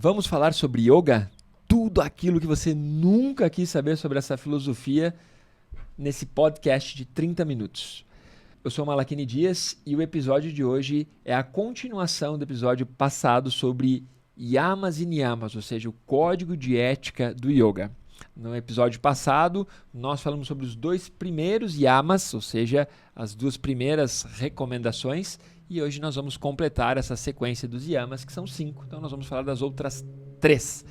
Vamos falar sobre yoga? Tudo aquilo que você nunca quis saber sobre essa filosofia nesse podcast de 30 minutos. Eu sou Malakini Dias e o episódio de hoje é a continuação do episódio passado sobre yamas e niyamas, ou seja, o código de ética do yoga. No episódio passado, nós falamos sobre os 2 primeiros yamas, ou seja, as 2 primeiras recomendações, e hoje nós vamos completar essa sequência dos yamas, que são 5, então nós vamos falar das outras 3.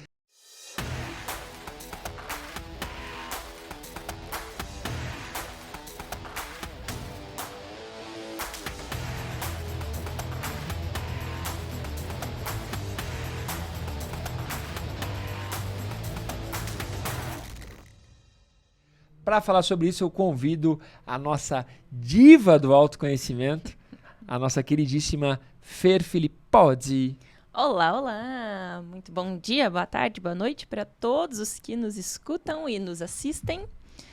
Para falar sobre isso, eu convido a nossa diva do autoconhecimento, a nossa queridíssima Fer Filippozzi. Olá, olá! Muito bom dia, boa tarde, boa noite para todos os que nos escutam e nos assistem.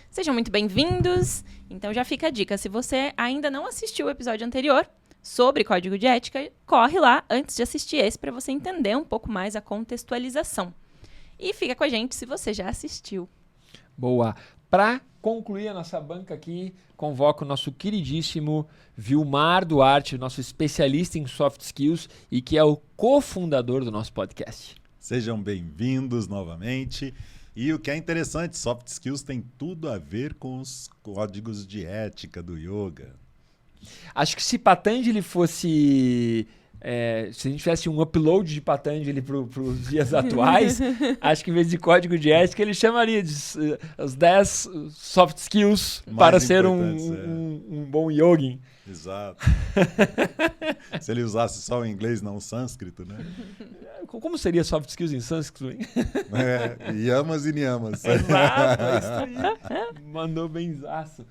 Sejam muito bem-vindos. Então já fica a dica, se você ainda não assistiu o episódio anterior sobre código de ética, corre lá antes de assistir esse para você entender um pouco mais a contextualização. E fica com a gente se você já assistiu. Boa! Para concluir a nossa banca aqui, convoco o nosso queridíssimo Vilmar Duarte, nosso especialista em soft skills e que é o cofundador do nosso podcast. Sejam bem-vindos novamente. E o que é interessante, soft skills tem tudo a ver com os códigos de ética do yoga. Acho que se Patanjali fosse... se a gente tivesse um upload de Patanjali para os dias atuais, acho que em vez de código de ética, ele chamaria de os 10 soft skills mais para ser um bom yogin. Exato. Se ele usasse só o inglês, não o sânscrito, né? Como seria soft skills em sânscrito, hein? Yamas e niyamas. Exato, é isso aí. Mandou benzaço.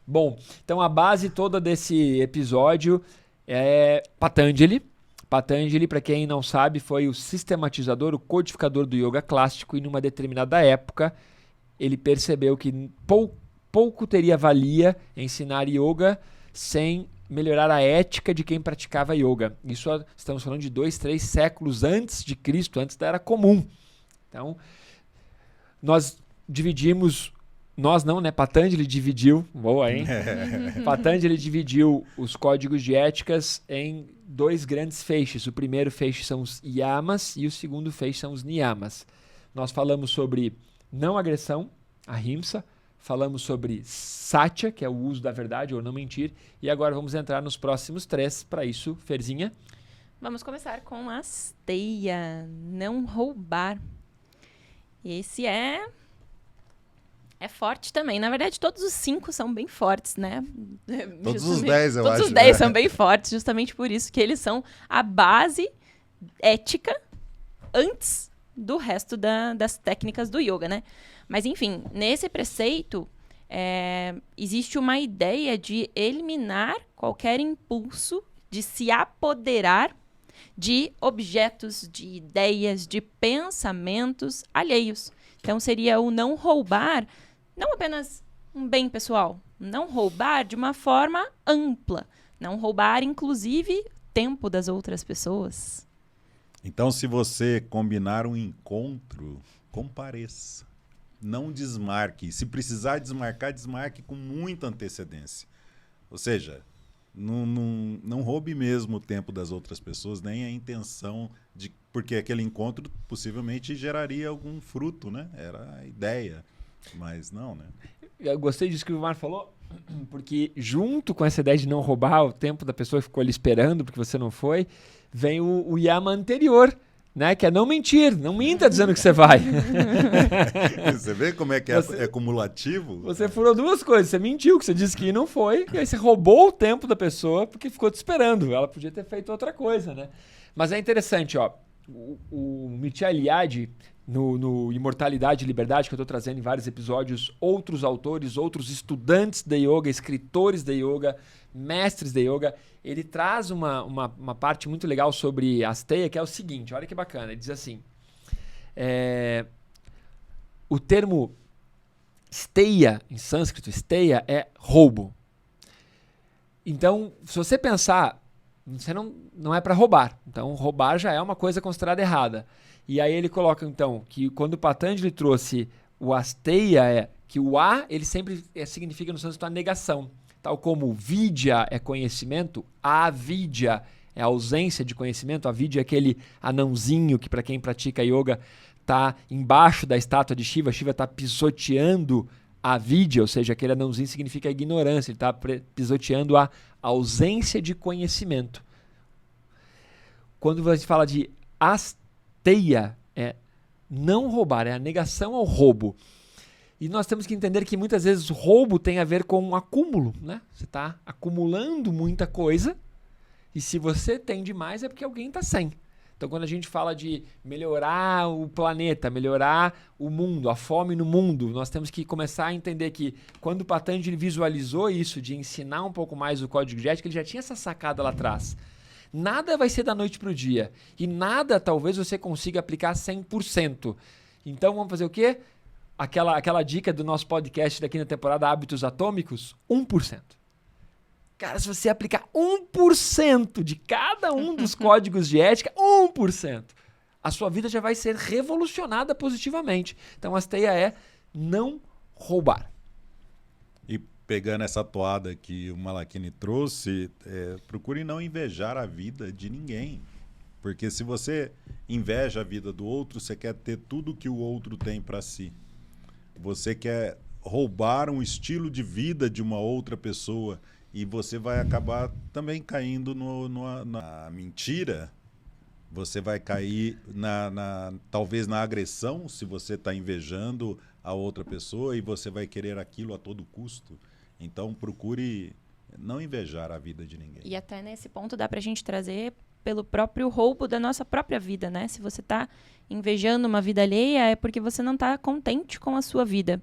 Bom, então a base toda desse episódio é Patanjali. Patanjali, para quem não sabe, foi o sistematizador, o codificador do yoga clássico e numa determinada época ele percebeu que pouco teria valia ensinar yoga sem melhorar a ética de quem praticava yoga. Isso estamos falando de 2, 3 séculos antes de Cristo, antes da Era Comum. Então, nós dividimos... Nós não, né? Patanjali dividiu, boa, hein? Patanjali dividiu os códigos de éticas em 2 grandes feixes. O primeiro feixe são os yamas e o segundo feixe são os niyamas. Nós falamos sobre não agressão, ahimsa, falamos sobre satya, que é o uso da verdade ou não mentir, e agora vamos entrar nos próximos 3. Para isso, Ferzinha. Vamos começar com a steya, não roubar. Esse é forte também. Na verdade, todos os 5 são bem fortes, né? Todos os 10, eu acho. Todos os 10 são bem fortes, justamente por isso que eles são a base ética antes do resto das técnicas do yoga, né? Mas, enfim, nesse preceito, existe uma ideia de eliminar qualquer impulso de se apoderar de objetos, de ideias, de pensamentos alheios. Então, seria o não roubar, não apenas um bem pessoal, não roubar de uma forma ampla, não roubar, inclusive, tempo das outras pessoas. Então, se você combinar um encontro, compareça. Não desmarque. Se precisar desmarcar, desmarque com muita antecedência. Ou seja, não roube mesmo o tempo das outras pessoas, nem a intenção de... Porque aquele encontro possivelmente geraria algum fruto, né? Era a ideia, mas não, né? Eu gostei disso que o Vilmar falou, porque junto com essa ideia de não roubar o tempo da pessoa que ficou ali esperando porque você não foi, vem o yama anterior, né? Que é não mentir, não minta dizendo que você vai. Você vê como é que é cumulativo? Você furou 2 coisas, você mentiu que você disse que ia e não foi, e aí você roubou o tempo da pessoa porque ficou te esperando, ela podia ter feito outra coisa, né? Mas é interessante, ó, o Mircea Eliade, no Imortalidade e Liberdade, que eu estou trazendo em vários episódios, outros autores, outros estudantes de yoga, escritores de yoga, mestres de yoga, ele traz uma parte muito legal sobre a steya, que é o seguinte, olha que bacana, ele diz assim, o termo steya, em sânscrito, steya é roubo. Então, se você pensar, você não é para roubar, então roubar já é uma coisa considerada errada. E aí ele coloca, então, que quando o Patanjali trouxe o asteya, que o A, ele sempre significa no sânscrito a negação. Tal como vidya é conhecimento, avidya é a ausência de conhecimento. A vidya é aquele anãozinho que, para quem pratica yoga, está embaixo da estátua de Shiva. Shiva está pisoteando a vidya, ou seja, aquele anãozinho significa ignorância. Ele está pisoteando a ausência de conhecimento. Quando você fala de asteya, é não roubar, é a negação ao roubo. E nós temos que entender que muitas vezes o roubo tem a ver com um acúmulo, né? Você está acumulando muita coisa e se você tem demais é porque alguém está sem. Então, quando a gente fala de melhorar o planeta, melhorar o mundo, a fome no mundo, nós temos que começar a entender que quando o Patanjali visualizou isso, de ensinar um pouco mais o código de ética, ele já tinha essa sacada lá atrás. Nada vai ser da noite para o dia e nada talvez você consiga aplicar 100%. Então, vamos fazer o quê? Aquela dica do nosso podcast daqui na temporada Hábitos Atômicos, 1%. Cara, se você aplicar 1% de cada um dos códigos de ética, 1%, a sua vida já vai ser revolucionada positivamente. Então, a asteya é não roubar. E pegando essa toada que o Malakini trouxe, procure não invejar a vida de ninguém. Porque se você inveja a vida do outro, você quer ter tudo que o outro tem para si. Você quer roubar um estilo de vida de uma outra pessoa e você vai acabar também caindo na mentira. Você vai cair talvez na agressão se você está invejando a outra pessoa e você vai querer aquilo a todo custo. Então procure não invejar a vida de ninguém. E até nesse ponto dá pra gente trazer pelo próprio roubo da nossa própria vida, né? Se você tá invejando uma vida alheia, é porque você não tá contente com a sua vida.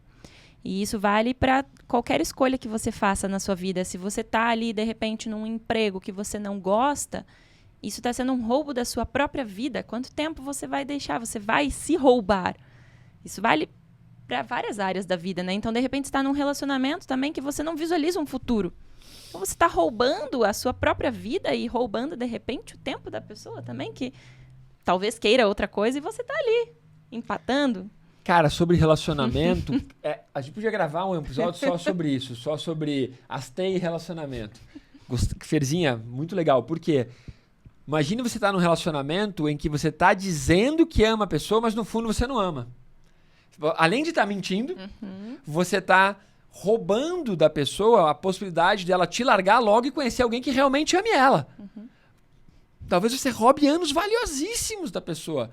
E isso vale para qualquer escolha que você faça na sua vida. Se você tá ali, de repente, num emprego que você não gosta, isso tá sendo um roubo da sua própria vida. Quanto tempo você vai deixar? Você vai se roubar. Isso vale para várias áreas da vida, né? Então, de repente, você está num relacionamento também que você não visualiza um futuro. Então, você está roubando a sua própria vida e roubando, de repente, o tempo da pessoa também, que talvez queira outra coisa e você está ali, empatando. Cara, sobre relacionamento, a gente podia gravar um episódio só sobre isso, só sobre asteya e relacionamento. Ferzinha, muito legal, porque imagine você estar num relacionamento em que você está dizendo que ama a pessoa, mas no fundo você não ama. Além de estar mentindo, você está roubando da pessoa a possibilidade dela te largar logo e conhecer alguém que realmente ame ela. Talvez você roube anos valiosíssimos da pessoa.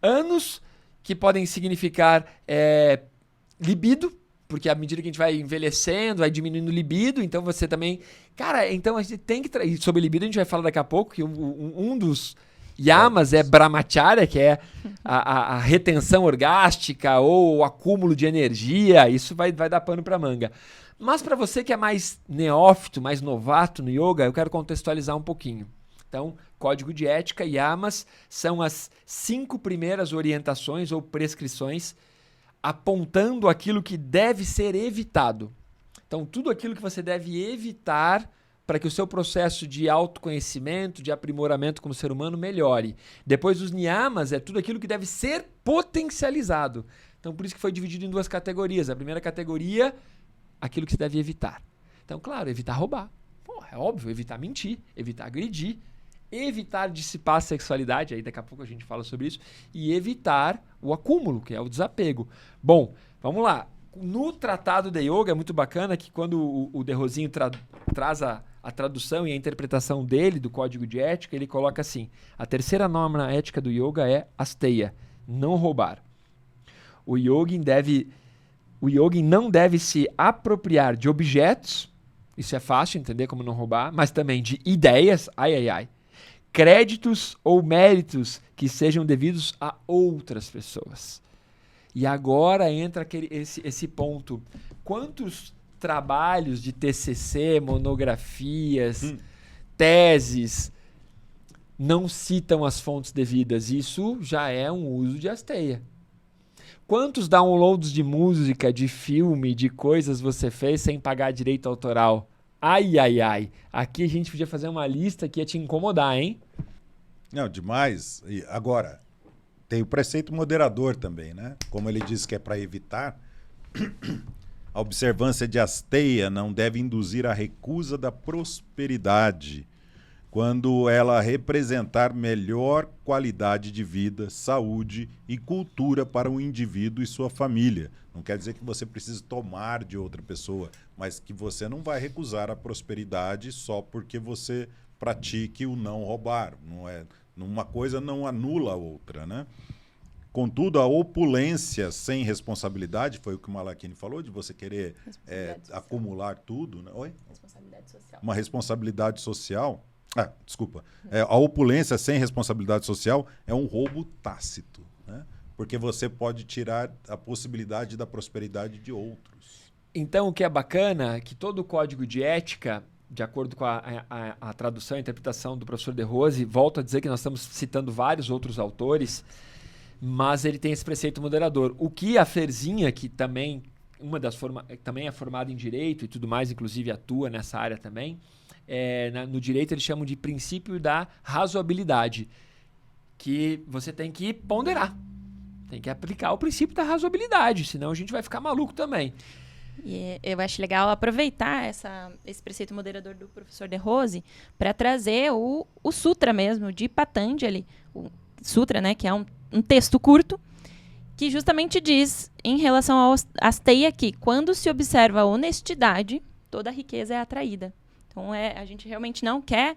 Anos que podem significar libido, porque à medida que a gente vai envelhecendo, vai diminuindo o libido, então você também... Cara, então a gente tem que... Sobre libido a gente vai falar daqui a pouco, que um dos yamas é brahmacharya, que é a retenção orgástica ou o acúmulo de energia. Isso vai dar pano para manga. Mas para você que é mais neófito, mais novato no yoga, eu quero contextualizar um pouquinho. Então, código de ética, yamas, são as 5 primeiras orientações ou prescrições apontando aquilo que deve ser evitado. Então, tudo aquilo que você deve evitar para que o seu processo de autoconhecimento, de aprimoramento como ser humano melhore. Depois, os niyamas é tudo aquilo que deve ser potencializado. Então, por isso que foi dividido em 2 categorias. A primeira categoria, aquilo que você deve evitar. Então, claro, evitar roubar. Pô, é óbvio, evitar mentir, evitar agredir, evitar dissipar a sexualidade, aí daqui a pouco a gente fala sobre isso, e evitar o acúmulo, que é o desapego. Bom, vamos lá. No Tratado de Yoga é muito bacana que quando o De Rosinho traz a tradução e a interpretação dele, do código de ética, ele coloca assim: a terceira norma ética do yoga é asteya, não roubar. O yogin não deve se apropriar de objetos, isso é fácil entender como não roubar, mas também de ideias, créditos ou méritos que sejam devidos a outras pessoas. E agora entra esse ponto. Quantos trabalhos de TCC, monografias, teses não citam as fontes devidas? Isso já é um uso de asteya. Quantos downloads de música, de filme, de coisas você fez sem pagar direito autoral? Ai. Aqui a gente podia fazer uma lista que ia te incomodar, hein? Não, demais. E agora, tem o preceito moderador também, né? Como ele diz que é para evitar, a observância de asteia não deve induzir a recusa da prosperidade, quando ela representar melhor qualidade de vida, saúde e cultura para o indivíduo e sua família. Não quer dizer que você precise tomar de outra pessoa, mas que você não vai recusar a prosperidade só porque você pratique o não roubar. Não é, uma coisa não anula a outra, né? Contudo, a opulência sem responsabilidade, foi o que o Malachini falou, de você querer acumular tudo. Né? Oi? Responsabilidade social. Uma responsabilidade social. Desculpa. A opulência sem responsabilidade social é um roubo tácito, né? Porque você pode tirar a possibilidade da prosperidade de outros. Então, o que é bacana é que todo o código de ética, de acordo com a tradução e interpretação do professor De Rose, volto a dizer que nós estamos citando vários outros autores, mas ele tem esse preceito moderador. O que a Ferzinha, que também, também é formada em Direito e tudo mais, inclusive atua nessa área também, no Direito eles chamam de princípio da razoabilidade, que você tem que ponderar, tem que aplicar o princípio da razoabilidade, senão a gente vai ficar maluco também. E eu acho legal aproveitar esse preceito moderador do professor De Rose para trazer o Sutra mesmo, de Patanjali, o Sutra, né, que é um texto curto, que justamente diz, em relação ao asteia, que quando se observa a honestidade, toda a riqueza é atraída. Então, a gente realmente não quer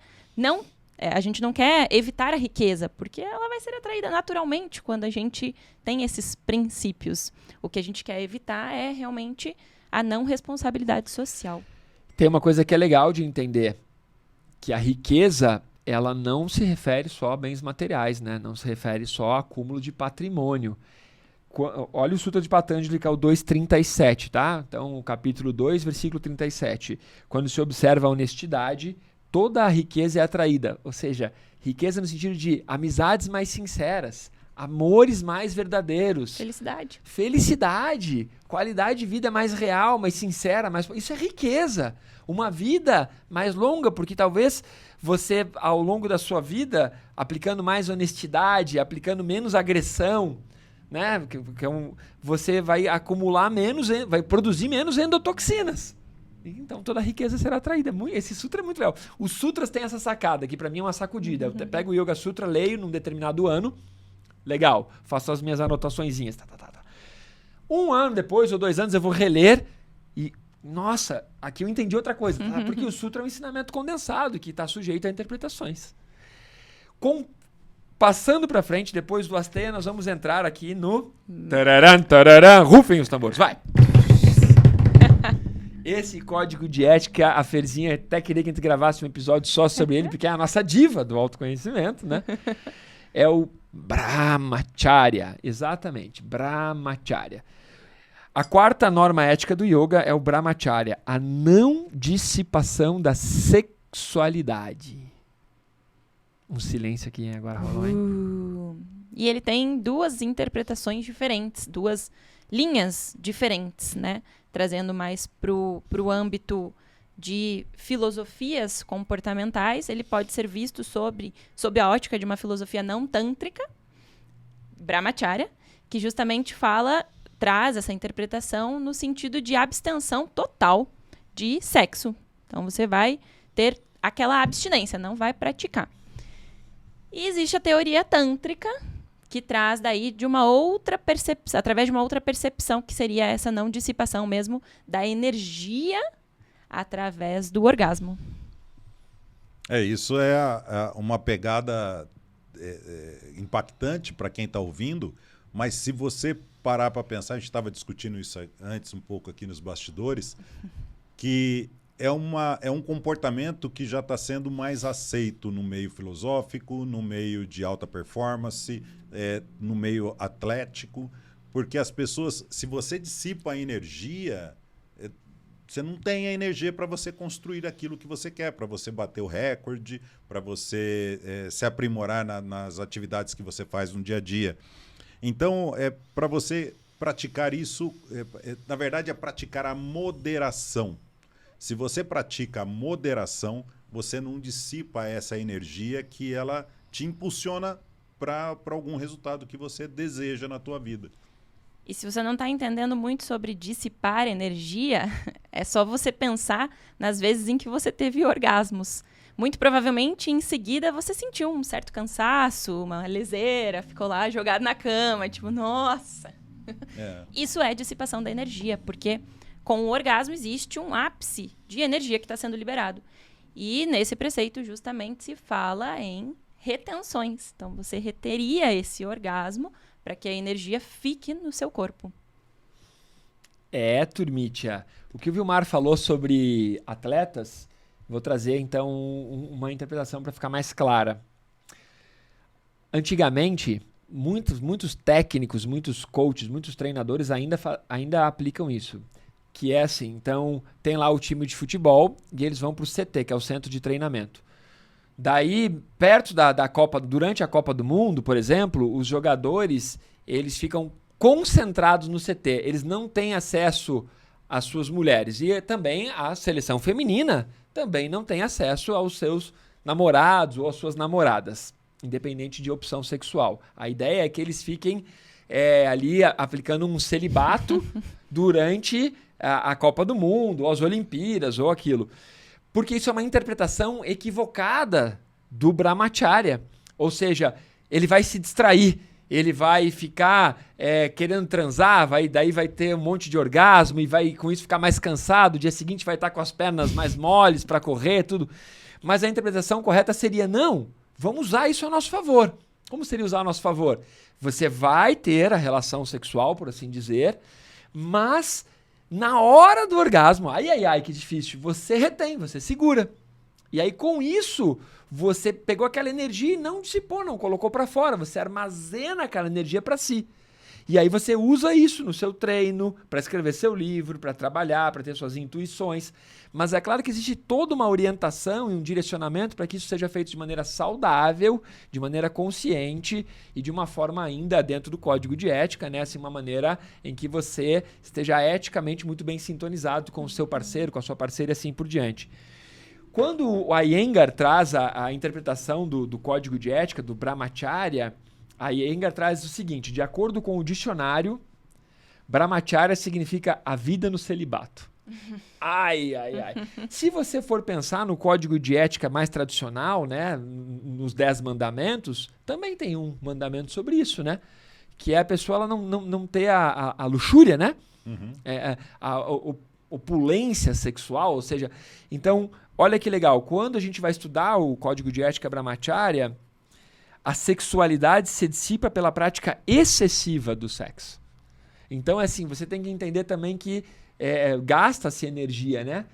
evitar a riqueza, porque ela vai ser atraída naturalmente quando a gente tem esses princípios. O que a gente quer evitar é realmente a não responsabilidade social. Tem uma coisa que é legal de entender, que a riqueza, ela não se refere só a bens materiais, né? Não se refere só a acúmulo de patrimônio. Olha o Sutra de Patanjali, que é o 2.37, tá? Então, o capítulo 2, versículo 37. Quando se observa a honestidade, toda a riqueza é atraída. Ou seja, riqueza no sentido de amizades mais sinceras, amores mais verdadeiros. Felicidade. Qualidade de vida mais real, mais sincera. Isso é riqueza. Uma vida mais longa, porque talvez você, ao longo da sua vida, aplicando mais honestidade, aplicando menos agressão, né? Você vai acumular menos, vai produzir menos endotoxinas. Então toda a riqueza será atraída. Esse sutra é muito legal. Os sutras têm essa sacada, que para mim é uma sacudida. Eu pego o Yoga Sutra, leio num determinado ano, legal, faço as minhas anotaçõezinhas. Um ano depois, ou 2 anos, eu vou reler e, nossa, aqui eu entendi outra coisa. Porque o sutra é um ensinamento condensado, que está sujeito a interpretações. Passando para frente, depois do Asteya, nós vamos entrar aqui no... Tararam, tararam, rufem os tambores, vai! Esse código de ética, a Ferzinha até queria que a gente gravasse um episódio só sobre ele, porque é a nossa diva do autoconhecimento, né? É o Brahmacharya, exatamente, Brahmacharya. A 4ª norma ética do yoga é o Brahmacharya, a não dissipação da sexualidade. Um silêncio aqui agora rolou, hein? E ele tem 2 interpretações diferentes, 2 linhas diferentes, né? Trazendo mais pro âmbito de filosofias comportamentais, ele pode ser visto sob a ótica de uma filosofia não tântrica, Brahmacharya, que justamente traz essa interpretação no sentido de abstenção total de sexo. Então você vai ter aquela abstinência, não vai praticar. E existe a teoria tântrica, que traz daí de uma outra percepção, através de uma outra percepção, que seria essa não dissipação mesmo da energia através do orgasmo. Isso é uma pegada impactante para quem está ouvindo, mas se você parar para pensar, a gente estava discutindo isso antes um pouco aqui nos bastidores, que é um comportamento que já está sendo mais aceito no meio filosófico, no meio de alta performance, no meio atlético, porque as pessoas, se você dissipa a energia, você não tem a energia para você construir aquilo que você quer, para você bater o recorde, para você se aprimorar nas atividades que você faz no dia a dia. Então, para você praticar isso, na verdade, é praticar a moderação. Se você pratica a moderação, você não dissipa essa energia que ela te impulsiona para algum resultado que você deseja na tua vida. E se você não está entendendo muito sobre dissipar energia, é só você pensar nas vezes em que você teve orgasmos. Muito provavelmente, em seguida, você sentiu um certo cansaço, uma leseira, ficou lá jogado na cama, tipo, nossa. Isso é dissipação da energia, porque com o orgasmo existe um ápice de energia que está sendo liberado. E nesse preceito, justamente, se fala em retenções. Então, você reteria esse orgasmo para que a energia fique no seu corpo. Turmitia. O que o Vilmar falou sobre atletas, vou trazer, então, uma interpretação para ficar mais clara. Antigamente, muitos técnicos, muitos coaches, muitos treinadores ainda aplicam isso. Que é assim, então, tem lá o time de futebol e eles vão para o CT, que é o centro de treinamento. Daí, perto da Copa, durante a Copa do Mundo, por exemplo, os jogadores, eles ficam concentrados no CT. Eles não têm acesso às suas mulheres. E também a seleção feminina também não tem acesso aos seus namorados ou às suas namoradas, independente de opção sexual. A ideia é que eles fiquem ali aplicando um celibato durante a Copa do Mundo, ou as Olimpíadas, ou aquilo. Porque isso é uma interpretação equivocada do Brahmacharya. Ou seja, ele vai se distrair, ele vai ficar querendo transar, daí vai ter um monte de orgasmo e vai com isso ficar mais cansado, o dia seguinte vai estar com as pernas mais moles para correr, tudo. Mas a interpretação correta seria, não, vamos usar isso a nosso favor. Como seria usar a nosso favor? Você vai ter a relação sexual, por assim dizer, mas na hora do orgasmo, ai, que difícil, você retém, você segura. E aí, com isso, você pegou aquela energia e não dissipou, não colocou para fora. Você armazena aquela energia para si. E aí você usa isso no seu treino, para escrever seu livro, para trabalhar, para ter suas intuições. Mas é claro que existe toda uma orientação e um direcionamento para que isso seja feito de maneira saudável, de maneira consciente e de uma forma ainda dentro do código de ética, né? Assim, uma maneira em que você esteja eticamente muito bem sintonizado com o seu parceiro, com a sua parceira e assim por diante. Quando o Iyengar traz a interpretação do código de ética, do Brahmacharya, a Iyengar traz o seguinte: de acordo com o dicionário, Brahmacharya significa a vida no celibato. Ai. Se você for pensar no código de ética mais tradicional, né, nos 10 mandamentos, também tem um mandamento sobre isso, né? Que é a pessoa ela não ter a luxúria, né? A opulência sexual, ou seja... Então, olha que legal, quando a gente vai estudar o código de ética Brahmacharya, a sexualidade se dissipa pela prática excessiva do sexo. Então, assim, você tem que entender também que gasta-se energia, né?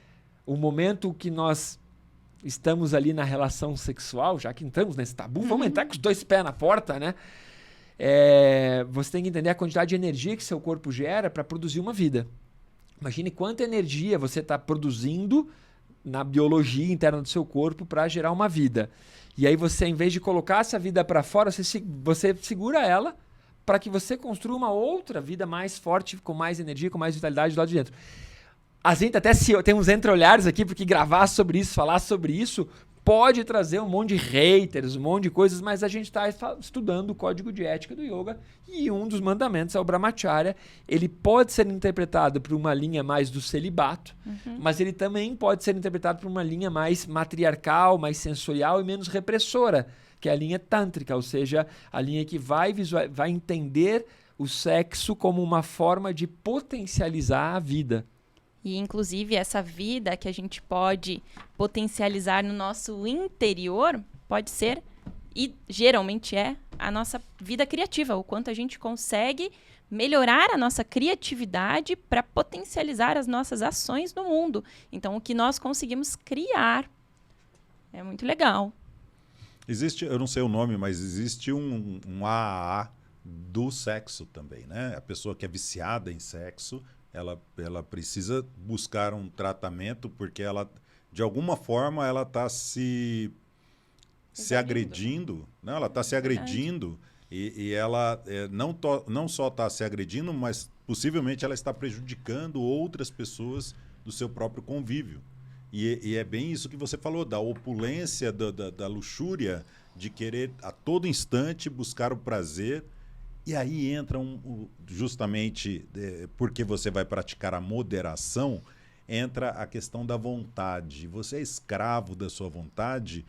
O momento que nós estamos ali na relação sexual, já que entramos nesse tabu, vamos entrar com os 2 pés na porta, né? Você tem que entender a quantidade de energia que seu corpo gera para produzir uma vida. Imagine quanta energia você está produzindo na biologia interna do seu corpo para gerar uma vida. E aí você, em vez de colocar essa vida para fora, você segura ela para que você construa uma outra vida mais forte, com mais energia, com mais vitalidade do lado de dentro. A gente até tem uns entreolhares aqui, porque gravar sobre isso, falar sobre isso, pode trazer um monte de haters, um monte de coisas, mas a gente está estudando o código de ética do yoga e um dos mandamentos é o Brahmacharya. Ele pode ser interpretado por uma linha mais do celibato, mas ele também pode ser interpretado por uma linha mais matriarcal, mais sensorial e menos repressora, que é a linha tântrica, ou seja, a linha que vai entender o sexo como uma forma de potencializar a vida. E, inclusive, essa vida que a gente pode potencializar no nosso interior pode ser, e geralmente é, a nossa vida criativa. O quanto a gente consegue melhorar a nossa criatividade para potencializar as nossas ações no mundo. Então, o que nós conseguimos criar é muito legal. Existe, eu não sei o nome, mas existe um AAA do sexo também, né? A pessoa que é viciada em sexo, ela precisa buscar um tratamento porque ela, de alguma forma, ela está se agredindo. Não, ela está se agredindo e ela não só está se agredindo, mas possivelmente ela está prejudicando outras pessoas do seu próprio convívio. E é bem isso que você falou, da opulência, da luxúria, de querer a todo instante buscar o prazer. E aí entra justamente porque você vai praticar a moderação, entra a questão da vontade. Você é escravo da sua vontade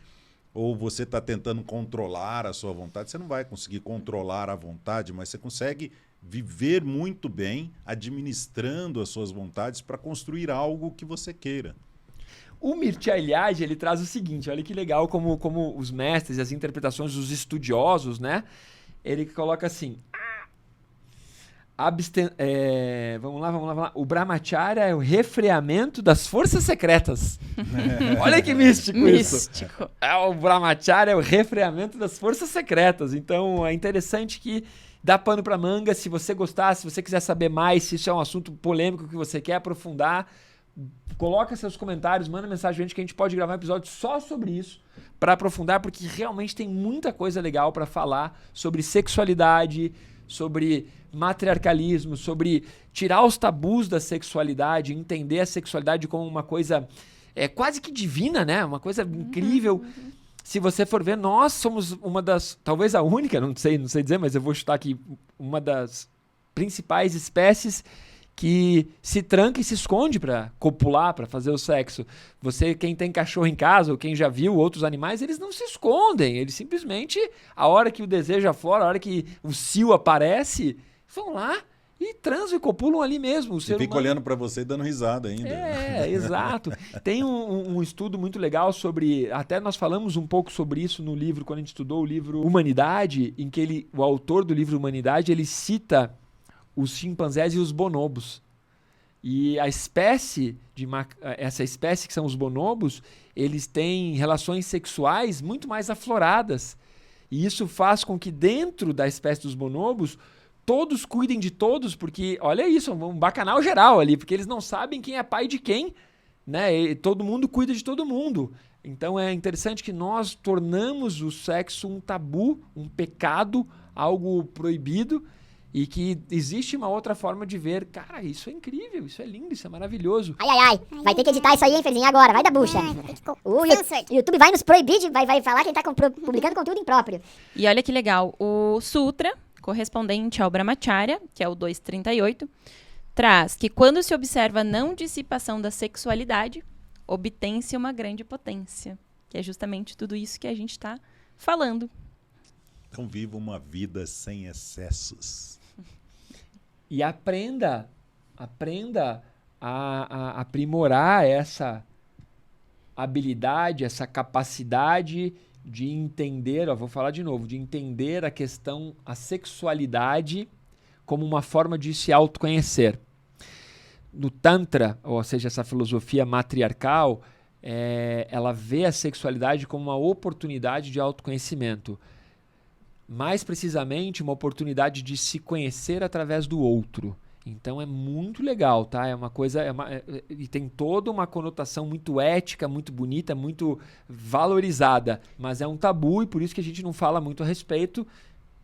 ou você está tentando controlar a sua vontade? Você não vai conseguir controlar a vontade, mas você consegue viver muito bem administrando as suas vontades para construir algo que você queira. O Mircea Eliade, ele traz o seguinte, olha que legal como os mestres, as interpretações dos estudiosos, né? Ele coloca assim, vamos lá. O Brahmacharya é o refreamento das forças secretas. Olha que místico isso. O Brahmacharya é o refreamento das forças secretas. Então é interessante que dá pano pra manga. Se você gostar, se você quiser saber mais, se isso é um assunto polêmico que você quer aprofundar, coloca seus comentários, manda mensagem pra gente que a gente pode gravar um episódio só sobre isso, para aprofundar, porque realmente tem muita coisa legal para falar sobre sexualidade, sobre matriarcalismo, sobre tirar os tabus da sexualidade, entender a sexualidade como uma coisa quase que divina, né? Uma coisa incrível. Se você for ver, nós somos uma das, talvez a única, não sei dizer, mas eu vou chutar aqui, uma das principais espécies que se tranca e se esconde para copular, para fazer o sexo. Quem tem cachorro em casa, ou quem já viu outros animais, eles não se escondem. Eles simplesmente, a hora que o desejo aflora, a hora que o cio aparece, vão lá e transam e copulam ali mesmo. O ser fica humano olhando para você e dando risada ainda. Exato. Tem um estudo muito legal sobre, até nós falamos um pouco sobre isso no livro, quando a gente estudou o livro Humanidade, em que o autor do livro Humanidade, ele cita os chimpanzés e os bonobos. E essa espécie que são os bonobos, eles têm relações sexuais muito mais afloradas. E isso faz com que dentro da espécie dos bonobos, todos cuidem de todos, porque, olha isso, um bacanal geral ali, porque eles não sabem quem é pai de quem, né? E todo mundo cuida de todo mundo. Então é interessante que nós tornamos o sexo um tabu, um pecado, algo proibido, e que existe uma outra forma de ver. Cara, isso é incrível, isso é lindo, isso é maravilhoso. Ai. Vai ter que editar isso aí, hein, Ferzinho? Agora, vai da bucha. O YouTube vai nos proibir, vai falar que ele tá publicando conteúdo impróprio. E olha que legal, o Sutra, correspondente ao Brahmacharya, que é o 238, traz que quando se observa a não dissipação da sexualidade, obtém-se uma grande potência, que é justamente tudo isso que a gente está falando. Então viva uma vida sem excessos. E aprenda a aprimorar essa habilidade, essa capacidade de entender, vou falar de novo, de entender a sexualidade como uma forma de se autoconhecer. No Tantra, ou seja, essa filosofia matriarcal, ela vê a sexualidade como uma oportunidade de autoconhecimento. Mais precisamente, uma oportunidade de se conhecer através do outro. Então é muito legal, tá? É uma coisa, e tem toda uma conotação muito ética, muito bonita, muito valorizada, mas é um tabu e por isso que a gente não fala muito a respeito.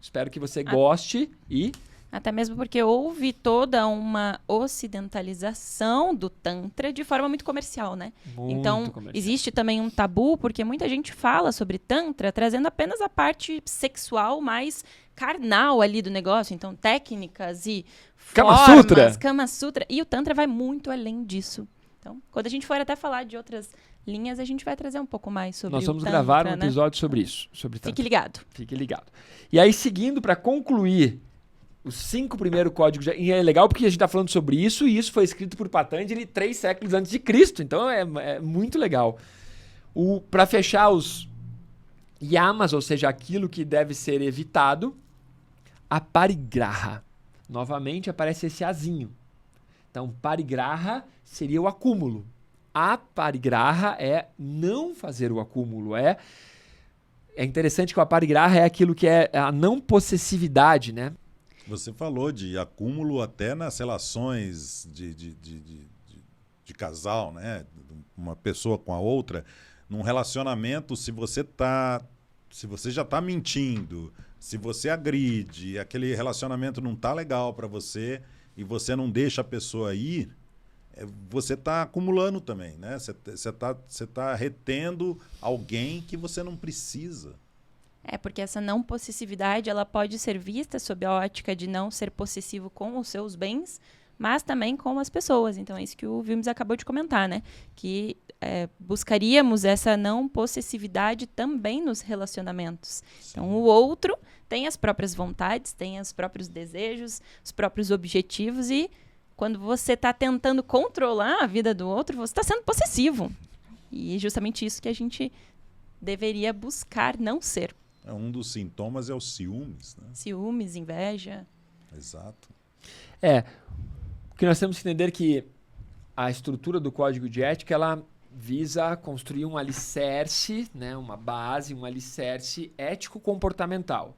Espero que você goste e... Até mesmo porque houve toda uma ocidentalização do Tantra de forma muito comercial, né? Então, existe também um tabu, porque muita gente fala sobre Tantra trazendo apenas a parte sexual mais carnal ali do negócio. Então, técnicas e formas, Kama Sutra. E o Tantra vai muito além disso. Então, quando a gente for até falar de outras linhas, a gente vai trazer um pouco mais sobre Nós vamos o Tantra, gravar um episódio sobre isso. Sobre Tantra. Fique ligado. Fique ligado. E aí, seguindo, para concluir... Os 5 primeiros códigos... E é legal porque a gente está falando sobre isso, e isso foi escrito por Patanjali 3 séculos antes de Cristo. Então é muito legal. Para fechar os yamas, ou seja, aquilo que deve ser evitado, a parigraha. Novamente aparece esse azinho. Então, parigraha seria o acúmulo. A parigraha é não fazer o acúmulo. É interessante que o parigraha é aquilo que é a não possessividade, né? Você falou de acúmulo até nas relações de casal, né? Uma pessoa com a outra. Num relacionamento, se você já está mentindo, se você agride, aquele relacionamento não está legal para você e você não deixa a pessoa ir, você está acumulando também, né? Você tá retendo alguém que você não precisa. Porque essa não possessividade, ela pode ser vista sob a ótica de não ser possessivo com os seus bens, mas também com as pessoas. Então, é isso que o Wilmes acabou de comentar, né? Que buscaríamos essa não possessividade também nos relacionamentos. Então, o outro tem as próprias vontades, tem os próprios desejos, os próprios objetivos, e quando você está tentando controlar a vida do outro, você está sendo possessivo. E é justamente isso que a gente deveria buscar não ser. Um dos sintomas é o ciúmes, né? Ciúmes, inveja. Exato. O que nós temos que entender que a estrutura do código de ética, ela visa construir um alicerce, né, uma base, um alicerce ético-comportamental.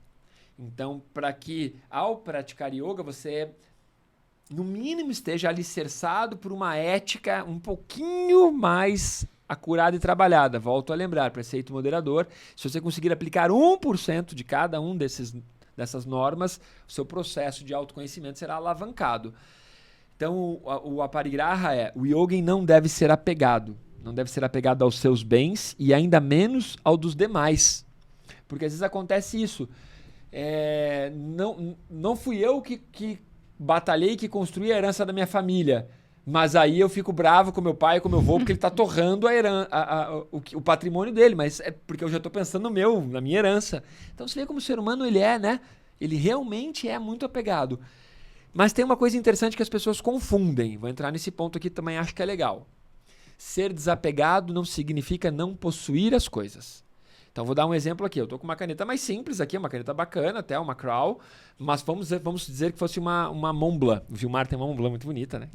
Então, para que, ao praticar yoga, você, no mínimo, esteja alicerçado por uma ética um pouquinho mais acurada e trabalhada. Volto a lembrar, preceito moderador. Se você conseguir aplicar 1% de cada um dessas normas, o seu processo de autoconhecimento será alavancado. Então, o aparigraha o yogin não deve ser apegado. Não deve ser apegado aos seus bens e ainda menos ao dos demais. Porque às vezes acontece isso. Não fui eu que batalhei, que construí a herança da minha família. Mas aí eu fico bravo com meu pai, com meu avô, porque ele está torrando o patrimônio dele. Mas é porque eu já estou pensando na minha herança. Então você vê como o ser humano ele é, né? Ele realmente é muito apegado. Mas tem uma coisa interessante que as pessoas confundem. Vou entrar nesse ponto aqui, também acho que é legal. Ser desapegado não significa não possuir as coisas. Então vou dar um exemplo aqui. Eu estou com uma caneta mais simples aqui, uma caneta bacana, até uma Crow, mas vamos dizer que fosse uma Montblanc. O Vilmar tem uma Montblanc muito bonita, né?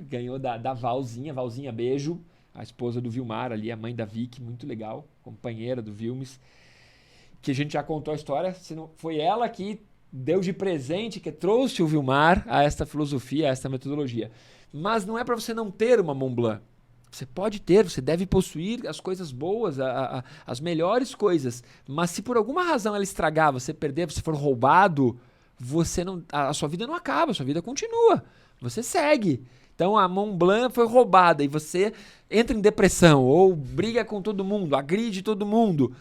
Ganhou da Valzinha. Valzinha, beijo. A esposa do Vilmar ali, a mãe da Vicky, muito legal, companheira do Vilmes. Que a gente já contou a história. Foi ela que deu de presente, que trouxe o Vilmar a esta filosofia, a esta metodologia. Mas não é para você não ter uma Montblanc. Você pode ter, você deve possuir as coisas boas, as melhores coisas. Mas se por alguma razão ela estragar, você perder, você for roubado, a sua vida não acaba, a sua vida continua. Você segue. Então a Montblanc foi roubada e você entra em depressão ou briga com todo mundo, agride todo mundo.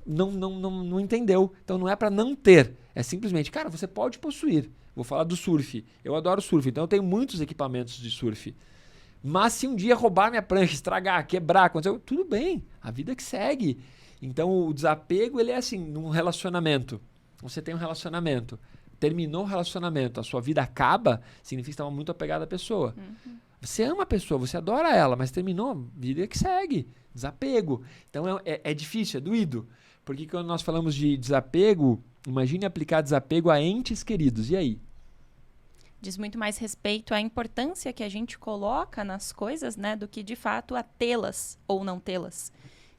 Não entendeu. Então não é para não ter. É simplesmente, cara, você pode possuir. Vou falar do surf. Eu adoro surf, então eu tenho muitos equipamentos de surf. Mas se um dia roubar minha prancha, estragar, quebrar, acontecer, tudo bem, a vida que segue. Então o desapego, ele é assim, num relacionamento. Você tem um relacionamento, terminou o relacionamento, a sua vida acaba, significa que você estava muito apegado à pessoa. Uhum. Você ama a pessoa, você adora ela, mas terminou, vida que segue, desapego. Então é difícil, é doído. Porque quando nós falamos de desapego, imagine aplicar desapego a entes queridos, e aí? Diz muito mais respeito à importância que a gente coloca nas coisas, né, do que de fato a tê-las ou não tê-las.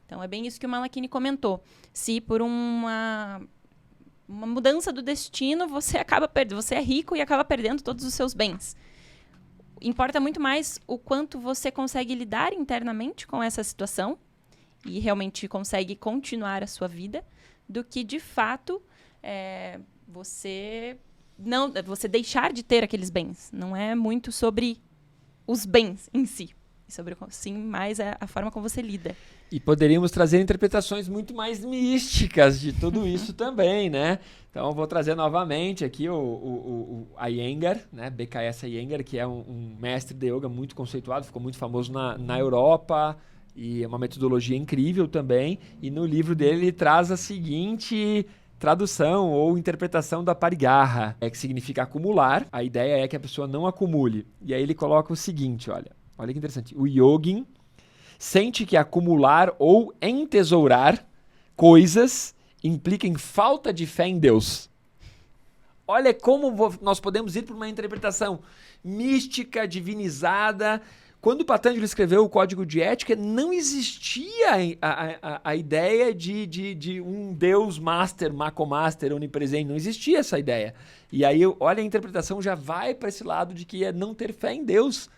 Então é bem isso que o Malakini comentou. Se por uma mudança do destino você acaba perdendo, você é rico e acaba perdendo todos os seus bens. Importa muito mais o quanto você consegue lidar internamente com essa situação e realmente consegue continuar a sua vida, do que de fato você deixar de ter aqueles bens. Não é muito sobre os bens em si. Sobre, sim, mais a forma como você lida. E poderíamos trazer interpretações muito mais místicas de tudo isso também, né? Então, eu vou trazer novamente aqui o Iyengar, né? BKS Iyengar, que é um mestre de yoga muito conceituado, ficou muito famoso na Europa, e é uma metodologia incrível também. E no livro dele ele traz a seguinte tradução ou interpretação da parigraha, que significa acumular. A ideia é que a pessoa não acumule. E aí ele coloca o seguinte, olha que interessante. O yogin sente que acumular ou entesourar coisas implica em falta de fé em Deus. Olha como nós podemos ir para uma interpretação mística, divinizada. Quando o Patanjali escreveu o Código de Ética, não existia a ideia de um Deus master, Macomaster, onipresente. Não existia essa ideia. E aí, olha, a interpretação já vai para esse lado de que é não ter fé em Deus.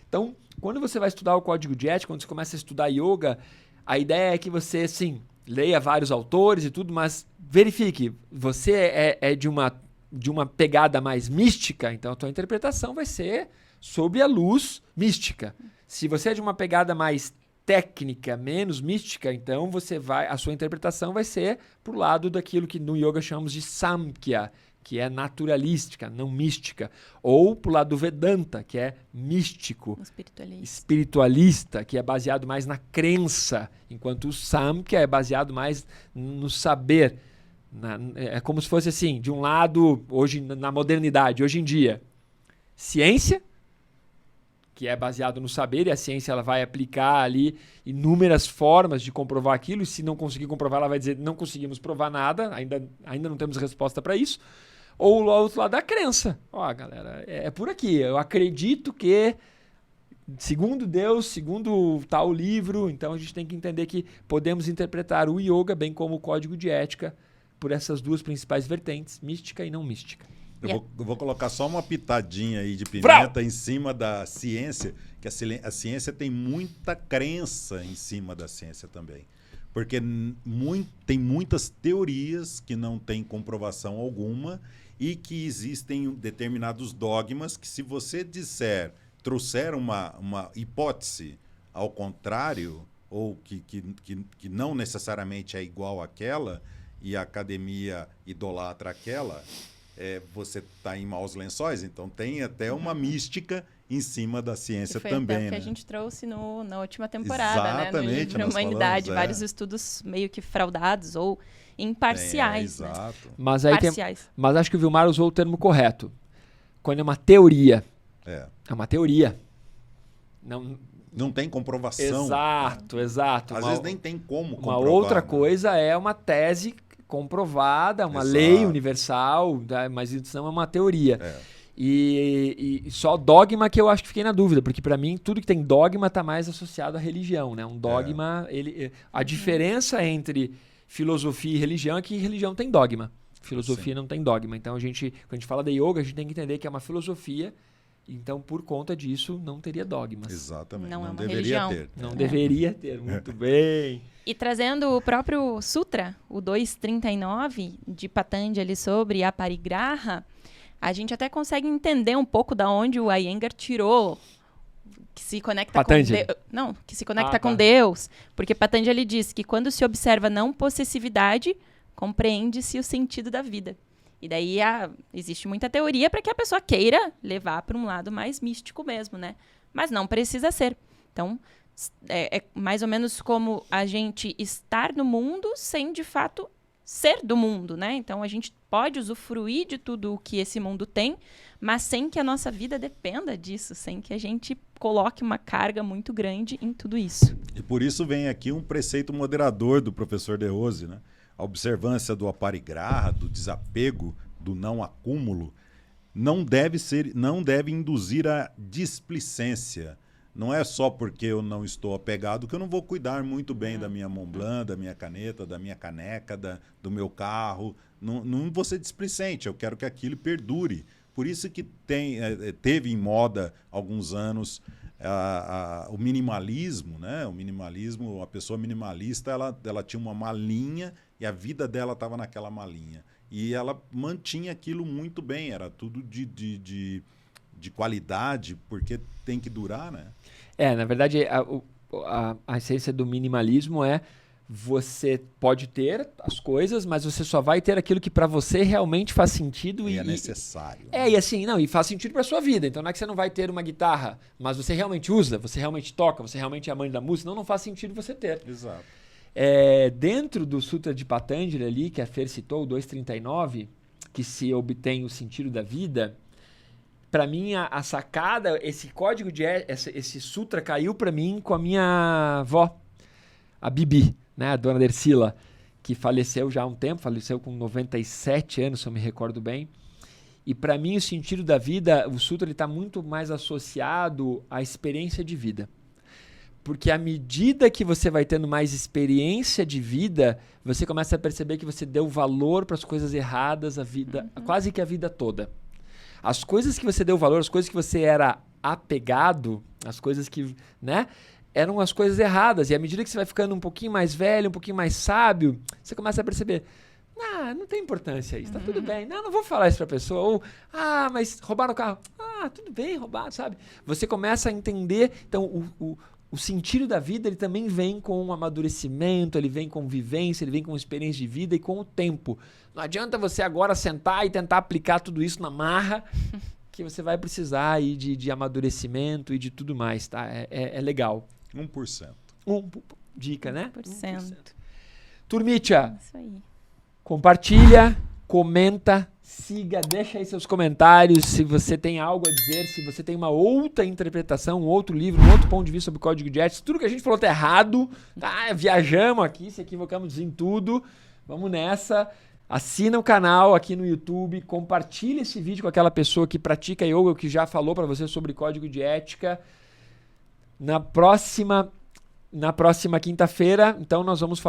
Então, quando você vai estudar o Código de Ética, quando você começa a estudar yoga, a ideia é que você, sim, leia vários autores e tudo, mas verifique, você é de uma pegada mais mística, então a tua interpretação vai ser sob a luz mística. Se você é de uma pegada mais técnica, menos mística, então a sua interpretação vai ser pro lado daquilo que no yoga chamamos de Samkhya, que é naturalística, não mística, ou pro lado do Vedanta, que é místico, espiritualista, que é baseado mais na crença, enquanto o Samkhya é baseado mais no saber. É como se fosse assim, de um lado, hoje na modernidade, hoje em dia, ciência, que é baseado no saber, e a ciência ela vai aplicar ali inúmeras formas de comprovar aquilo, e se não conseguir comprovar, ela vai dizer, não conseguimos provar nada, ainda não temos resposta para isso. Ou o outro lado da crença. Ó, galera, é por aqui. Eu acredito que, segundo Deus, segundo tal livro, então a gente tem que entender que podemos interpretar o yoga, bem como o código de ética, por essas duas principais vertentes, mística e não mística. Eu vou colocar só uma pitadinha aí de pimenta em cima da ciência, que a ciência tem muita crença em cima da ciência também. Porque tem muitas teorias que não têm comprovação alguma e que existem determinados dogmas que, se você trouxer uma hipótese ao contrário, ou que não necessariamente é igual àquela, e a academia idolatra aquela, você está em maus lençóis. Então tem até uma mística em cima da ciência também. Até o que a gente trouxe na última temporada, exatamente, né? No livro Humanidade, vários estudos meio que fraudados ou imparciais. Exato. Né? Mas acho que o Vilmar usou o termo correto. Quando é uma teoria. É uma teoria. Não tem comprovação. Exato. Às vezes nem tem como comprovar. Uma outra coisa é uma tese comprovada, uma lei universal, mas isso não é uma teoria. E só dogma que eu acho que fiquei na dúvida, porque para mim tudo que tem dogma está mais associado à religião, né? Um dogma, a diferença entre filosofia e religião é que religião tem dogma, filosofia não tem dogma. Então quando a gente fala de yoga, a gente tem que entender que é uma filosofia. Então, por conta disso, não teria dogmas. Exatamente. Não deveria religião. ter. Não deveria ter, muito bem. E trazendo o próprio Sutra, o 239 de Patanjali sobre a Parigraha, a gente até consegue entender um pouco da onde o Iyengar tirou que se conecta com Deus. Não, que se conecta com Deus. Porque Patanjali diz que quando se observa não possessividade, compreende-se o sentido da vida. E daí existe muita teoria para que a pessoa queira levar para um lado mais místico mesmo, né? Mas não precisa ser. Então, é mais ou menos como a gente estar no mundo sem, de fato, ser do mundo, né? Então, a gente pode usufruir de tudo o que esse mundo tem, mas sem que a nossa vida dependa disso, sem que a gente coloque uma carga muito grande em tudo isso. E por isso vem aqui um preceito moderador do professor De Rose, né? A observância do aparigraha, do desapego, do não acúmulo, não deve induzir a displicência. Não é só porque eu não estou apegado que eu não vou cuidar muito bem da minha Montblanc, da minha caneta, da minha caneca, do meu carro. Não vou ser displicente, eu quero que aquilo perdure. Por isso que teve em moda há alguns anos o minimalismo, né? O minimalismo, a pessoa minimalista, ela tinha uma malinha e a vida dela estava naquela malinha. E ela mantinha aquilo muito bem, era tudo de qualidade, porque tem que durar, né? Na verdade, a essência do minimalismo é você pode ter as coisas, mas você só vai ter aquilo que para você realmente faz sentido e é necessário. E assim, e faz sentido para sua vida. Então não é que você não vai ter uma guitarra, mas você realmente usa, você realmente toca, você realmente é amante da música, não faz sentido você ter. Exato. Dentro do Sutra de Patanjali ali, que a Fer citou, o 239, que se obtém o sentido da vida, para mim a sacada, esse código esse sutra caiu para mim com a minha avó, a Bibi, né, a dona Dercila, que faleceu já há um tempo, faleceu com 97 anos, se eu me recordo bem. E para mim o sentido da vida, o sutra está muito mais associado à experiência de vida. Porque à medida que você vai tendo mais experiência de vida, você começa a perceber que você deu valor para as coisas erradas a vida, quase que a vida toda. As coisas que você deu valor, as coisas que você era apegado, as coisas que, né, eram as coisas erradas. E à medida que você vai ficando um pouquinho mais velho, um pouquinho mais sábio, você começa a perceber, não tem importância isso, tá tudo bem. Não vou falar isso pra pessoa. Ou, mas roubaram o carro. Tudo bem, roubaram, sabe? Você começa a entender, então, o sentido da vida ele também vem com um amadurecimento, ele vem com vivência, ele vem com experiência de vida e com o tempo. Não adianta você agora sentar e tentar aplicar tudo isso na marra, que você vai precisar aí de amadurecimento e de tudo mais, tá? É legal. 1%. Dica, né? 1%. Turmitia, Isso aí. compartilha, comenta, siga, deixa aí seus comentários se você tem algo a dizer, se você tem uma outra interpretação, um outro livro, um outro ponto de vista sobre código de ética. Tudo que a gente falou tá errado, tá? Viajamos aqui, se equivocamos em tudo. Vamos nessa. Assina o canal aqui no YouTube, compartilha esse vídeo com aquela pessoa que pratica yoga, que já falou para você sobre código de ética. Na próxima quinta-feira, então nós vamos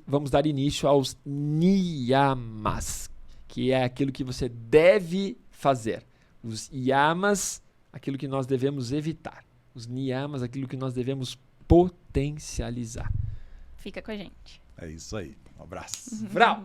vamos dar início aos niyamas, que é aquilo que você deve fazer. Os yamas, aquilo que nós devemos evitar. Os niyamas, aquilo que nós devemos potencializar. Fica com a gente. É isso aí. Um abraço. Vrau!